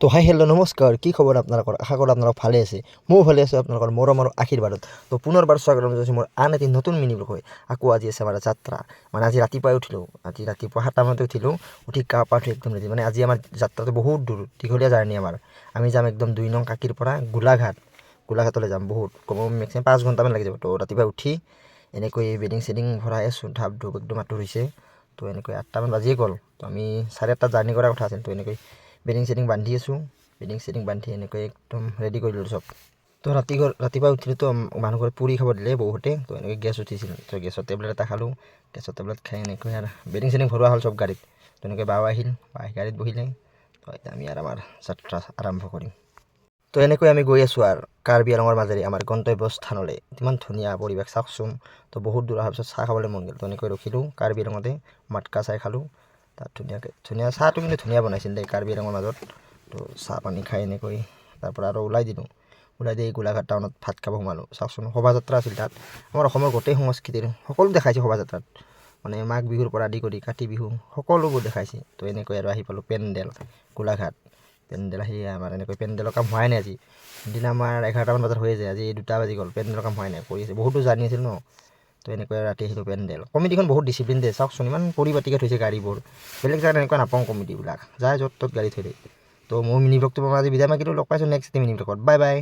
তো hi hello' নমস্কাৰ, কি খবৰ আপোনালোকৰ? আশা কৰোঁ আপোনালোক ভালে আছে। ময়ো ভালে আছোঁ আপোনালোকৰ মৰম আৰু আশীৰ্বাদত। তো পুনৰবাৰ স্বাগতম জনাইছোঁ মোৰ আন এটি নতুন মিনি ব্লগ হৈ। আকৌ আজি আছে আমাৰ যাত্ৰা। মানে আজি ৰাতিপুৱাই উঠিলোঁ, আজি ৰাতিপুৱা 7টা মানতে উঠিলোঁ, উঠি গা পা ধুই একদম ৰেডি। মানে আজি আমাৰ যাত্ৰাটো বহুত দূৰ, দীঘলীয়া জাৰ্ণি আমাৰ। আমি যাম একদম 2 নং কাকিৰ পৰা গোলাঘাটলৈ যাম। বহুত কমেও মেক্সিমাম 5 ঘণ্টামান লাগি যাব। তো ৰাতিপুৱা উঠি এনেকৈ বেডিং চেডিং ভৰাই আছোঁ, ধাপ ধুপ একদম আঁতৰ হৈছে। তো এনেকৈ 8টামান বাজিয়ে গ'ল। তো আমি 8:30 জাৰ্ণি কৰাৰ কথা আছিল। তো এনেকৈ বেডিং চেডিং বান্ধি আছোঁ, বেডিং চেডিং বান্ধি এনেকৈ একদম ৰেডি কৰি দিলোঁ চব। তো ৰাতিপুৱা উঠিলেতো মানুহ ঘৰত পুৰি খাব দিলে বহুতে। তো এনেকৈ গেছ উঠিছিল, তো গেছৰ টেবলেট এটা খালোঁ। গেছৰ টেবলেট খাই এনেকৈ আৰু বেডিং চেডিং ভৰোৱা হ'ল চব গাড়ীত। তো এনেকৈ বাও আহিল, গাড়ীত বহিলে। তো এতিয়া আমি আৰু আমাৰ যাত্ৰা আৰম্ভ কৰিম। তো এনেকৈ আমি গৈ আছোঁ আৰু কাৰ্বি আংলঙৰ মাজেৰে আমাৰ গন্তব্য স্থানলৈ। ইমান ধুনীয়া পৰিৱেশ চাওকচোন। তো বহুত দূৰ অহাৰ পিছত চাহ খাবলৈ মন গ'ল। তো এনেকৈ ৰখিলোঁ কাৰ্বি আংলঙতে, মাতকা চাই খালোঁ। তাত ধুনীয়া চাহটো কিন্তু ধুনীয়া বনাইছিল দেই কাৰ্বি আংলঙৰ মাজত। তো চাহ পানী খাই এনেকৈ তাৰপৰা আৰু ওলাই দি গোলাঘাট টাউনত ভাত খাব সোমালোঁ। চাওকচোন, শোভাযাত্ৰা আছিল তাত। আমাৰ অসমৰ গোটেই সংস্কৃতিৰ সকলো দেখাইছে শোভাযাত্ৰাত। মানে মাঘ বিহুৰ পৰা আদি কৰি কাতি বিহু সকলোবোৰ দেখাইছে। তো এনেকৈ আৰু আহি পালোঁ পেণ্ডেল গোলাঘাট। পেণ্ডেল আহি আমাৰ এনেকৈ পেণ্ডেলৰ কাম হোৱাই নাই আজি। সিদিনা আমাৰ 11টামান বজাত হৈ যায়, আজি 2টা বাজি গ'ল, পেণ্ডেলৰ কাম হোৱাই নাই, কৰি আছে। বহুতো জাৰ্ণি আছিল ন। তো এনেকৈ ৰাতি আহিলোঁ পেণ্ডেল। কমিটিখন বহুত ডিচিপ্লিন দিয়ে, চাওকচোন ইমান পৰিপাটিকৈ থৈছে গাড়ীবোৰ। বেলেগ জেগাত এনেকুৱা নাপাওঁ কমিটিবিলাক, যায় য'ত ত'ত গাড়ী থৈ দিয়ে। তো মোৰ মিনি ব্লগটো মই আজি বিদায় মাগিলোঁ। লগ পাইছোঁ নেক্সট মিনি ব্লগত। Bye bye.